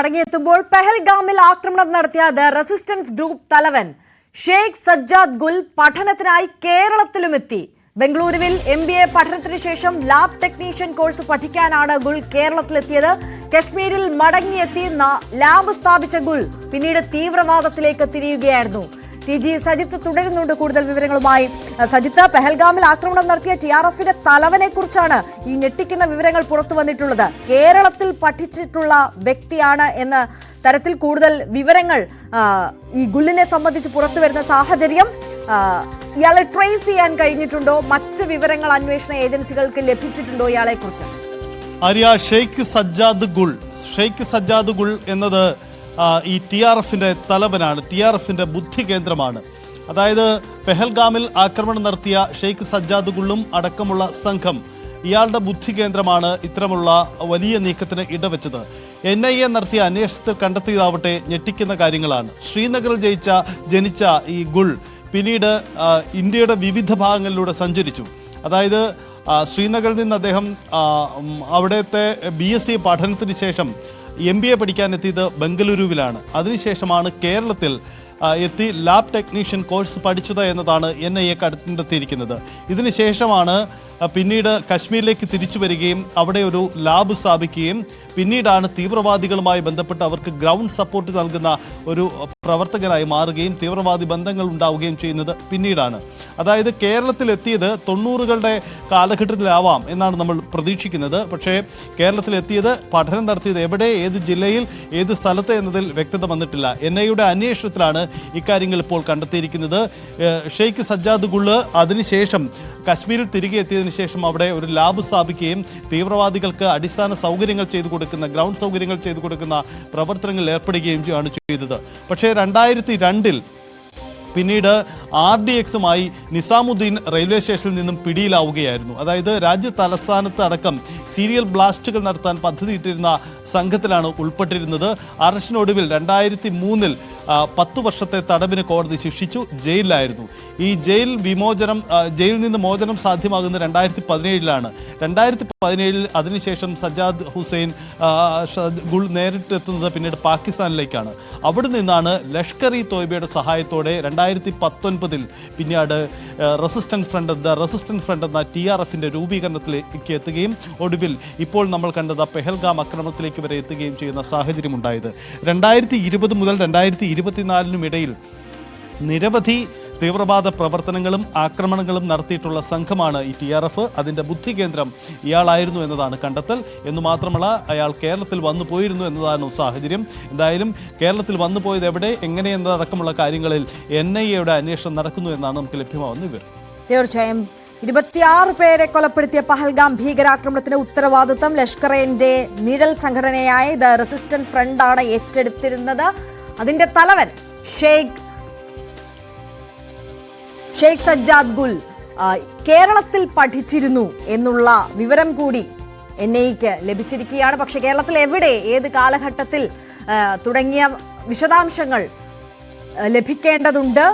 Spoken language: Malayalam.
മടങ്ങിയെത്തുമ്പോൾ പെഹൽഗാമിൽ ആക്രമണം നടത്തിയ ദ റെസിസ്റ്റൻസ് ഗ്രൂപ്പ് തലവൻ ഷെയ്ഖ് സജ്ജാദ് ഗുൽ പഠനത്തിനായി കേരളത്തിലുമെത്തി. ബംഗളൂരുവിൽ MBA പഠനത്തിന് ശേഷം ലാബ് ടെക്നീഷ്യൻ കോഴ്സ് പഠിക്കാനാണ് ഗുൽ കേരളത്തിലെത്തിയത്. കശ്മീരിൽ മടങ്ങിയെത്തി ലാബ് സ്ഥാപിച്ച ഗുൽ പിന്നീട് തീവ്രവാദത്തിലേക്ക് തിരിയുകയായിരുന്നു. TG സജിത്ത് തുടരുന്നുണ്ട് കൂടുതൽ വിവരങ്ങളുമായി. സജിത്ത്, പെഹൽഗാമിൽ ആക്രമണം നടത്തിയ TRFന്റെ തലവനെ കുറിച്ചാണ് ഈ ഞെട്ടിക്കുന്ന വിവരങ്ങൾ പുറത്തു വന്നിട്ടുള്ളത്. കേരളത്തിൽ പഠിച്ചിട്ടുള്ള വ്യക്തിയാണ് എന്ന തരത്തിൽ കൂടുതൽ വിവരങ്ങൾ ഈ ഗുല്ലിനെ സംബന്ധിച്ച് പുറത്തു വരുന്ന സാഹചര്യം. ഇയാളെ ട്രേസ് ചെയ്യാൻ കഴിഞ്ഞിട്ടുണ്ടോ? മറ്റ് വിവരങ്ങൾ അന്വേഷണ ഏജൻസികൾക്ക് ലഭിച്ചിട്ടുണ്ടോ ഇയാളെ കുറിച്ച്? ഷെയ്ഖ് സജ്ജാദ് ഗുൽ എന്നത് ഈ TRFന്റെ തലവനാണ്, TRFന്റെ ബുദ്ധി കേന്ദ്രമാണ്. അതായത് പെഹൽഗാമിൽ ആക്രമണം നടത്തിയ ഷെയ്ഖ് സജ്ജാദ് ഗുള്ളും അടക്കമുള്ള സംഘം ഇയാളുടെ ബുദ്ധി കേന്ദ്രമാണ് ഇത്തരമുള്ള വലിയ നീക്കത്തിന് ഇടവെച്ചത്. NIA നടത്തിയ അന്വേഷണത്തിൽ കണ്ടെത്തിയതാവട്ടെ ഞെട്ടിക്കുന്ന കാര്യങ്ങളാണ്. ശ്രീനഗറിൽ ജനിച്ച ഈ ഗുൾ പിന്നീട് ഇന്ത്യയുടെ വിവിധ ഭാഗങ്ങളിലൂടെ സഞ്ചരിച്ചു. അതായത് ശ്രീനഗറിൽ നിന്ന് അദ്ദേഹം അവിടുത്തെ BSc പഠനത്തിന് ശേഷം MBA പഠിക്കാൻ എത്തിയത് ബംഗളൂരുവിലാണ്. അതിനുശേഷമാണ് കേരളത്തിൽ എത്തി ലാബ് ടെക്നീഷ്യൻ കോഴ്സ് പഠിച്ചത് എന്നതാണ് NIA കണ്ടെത്തിയിരിക്കുന്നത്. ഇതിനുശേഷമാണ് പിന്നീട് കശ്മീരിലേക്ക് തിരിച്ചു വരികയും അവിടെ ഒരു ലാബ് സ്ഥാപിക്കുകയും പിന്നീടാണ് തീവ്രവാദികളുമായി ബന്ധപ്പെട്ട് അവർക്ക് ഗ്രൗണ്ട് സപ്പോർട്ട് നൽകുന്ന ഒരു പ്രവർത്തകനായി മാറുകയും തീവ്രവാദി ബന്ധങ്ങൾ ഉണ്ടാവുകയും ചെയ്യുന്നത് പിന്നീടാണ്. അതായത് കേരളത്തിലെത്തിയത് 90കളുടെ കാലഘട്ടത്തിലാവാം എന്നാണ് നമ്മൾ പ്രതീക്ഷിക്കുന്നത്. പക്ഷേ കേരളത്തിലെത്തിയത്, പഠനം നടത്തിയത് എവിടെ, ഏത് ജില്ലയിൽ, ഏത് സ്ഥലത്ത് എന്നതിൽ വ്യക്തത വന്നിട്ടില്ല. NIAയുടെ അന്വേഷണത്തിലാണ് ഇക്കാര്യങ്ങൾ ഇപ്പോൾ കണ്ടെത്തിയിരിക്കുന്നത്. ഷെയ്ഖ് സജ്ജാദ് ഗുള്ള് അതിനുശേഷം കശ്മീരിൽ തിരികെ എത്തിയതിനു ശേഷം അവിടെ ഒരു ലാബ് സ്ഥാപിക്കുകയും തീവ്രവാദികൾക്ക് അടിസ്ഥാന സൗകര്യങ്ങൾ ചെയ്തു കൊടുക്കുന്ന, ഗ്രൗണ്ട് സൗകര്യങ്ങൾ ചെയ്തു കൊടുക്കുന്ന പ്രവർത്തനങ്ങളിൽ ഏർപ്പെടുകയും ആണ് ചെയ്തത്. പക്ഷേ 2002-ൽ പിന്നീട് RDXുമായി നിസാമുദ്ദീൻ റെയിൽവേ സ്റ്റേഷനിൽ നിന്നും പിടിയിലാവുകയായിരുന്നു. അതായത് രാജ്യ തലസ്ഥാനത്ത് അടക്കം സീരിയൽ ബ്ലാസ്റ്റുകൾ നടത്താൻ പദ്ധതിയിട്ടിരുന്ന സംഘത്തിലാണ് ഉൾപ്പെട്ടിരുന്നത്. അറസ്റ്റിനൊടുവിൽ 2003-ൽ 10 വർഷത്തെ തടവിന് കോടതി ശിക്ഷിച്ചു. ജയിലിലായിരുന്നു. ഈ ജയിലിൽ നിന്ന് മോചനം സാധ്യമാകുന്നത് 2017-ലാണ്. 2017-ൽ അതിനുശേഷം സജ്ജാദ് ഹുസൈൻ ഗുൾ നേരിട്ടെത്തുന്നത് പിന്നീട് പാകിസ്ഥാനിലേക്കാണ്. അവിടെ നിന്നാണ് ലഷ്കർ-ഇ തോയ്ബയുടെ സഹായത്തോടെ 2019-ൽ പിന്നീട് റെസിസ്റ്റന്റ് ഫ്രണ്ട് എന്ന TRFന്റെ രൂപീകരണത്തിലേക്ക് എത്തുകയും ഒടുവിൽ ഇപ്പോൾ നമ്മൾ കണ്ടത് പെഹൽഗാം ആക്രമണത്തിലേക്ക് വരെ എത്തുകയും ചെയ്യുന്ന സാഹചര്യം ഉണ്ടായത്. 2020 മുതൽ 2024-നും ഇടയിൽ നിരവധി തീവ്രവാദ പ്രവർത്തനങ്ങളും ആക്രമണങ്ങളും നടത്തിയിട്ടുള്ള സംഘമാണ് ഈ TRF. അതിൻ്റെ ബുദ്ധി കേന്ദ്രം ഇയാളായിരുന്നു എന്നതാണ് കണ്ടെത്തൽ. എന്നു മാത്രമല്ല, അയാൾ കേരളത്തിൽ വന്നു പോയിരുന്നു എന്നതാണ് സാഹചര്യം. എന്തായാലും കേരളത്തിൽ വന്നു പോയത് എവിടെ, എങ്ങനെ എന്നതടക്കമുള്ള കാര്യങ്ങളിൽ NIAയുടെ അന്വേഷണം നടക്കുന്നു എന്നാണ് നമുക്ക് ലഭ്യമാവുന്ന വിവരം. തീർച്ചയായും 26 പേരെ കൊലപ്പെടുത്തിയ പഹൽഗാം ഭീകരാക്രമണത്തിന്റെ ഉത്തരവാദിത്തം ലഷ്കറിന്റെ നിഴൽ സംഘടനയായ ദ റെസിസ്റ്റന്റ് ഫ്രണ്ട് ആണ് ഏറ്റെടുത്തിരുന്നത്. അതിന്റെ തലവൻ ഷെയ്ഖ് സജ്ജാദ് ഗുൽ കേരളത്തിൽ പഠിച്ചിരുന്നു എന്നുള്ള വിവരം കൂടി NIAക്ക് ലഭിച്ചിരിക്കുകയാണ്. പക്ഷേ കേരളത്തിൽ എവിടെ, ഏത് കാലഘട്ടത്തിൽ തുടങ്ങിയ വിശദാംശങ്ങൾ ലഭിക്കേണ്ടതുണ്ട്.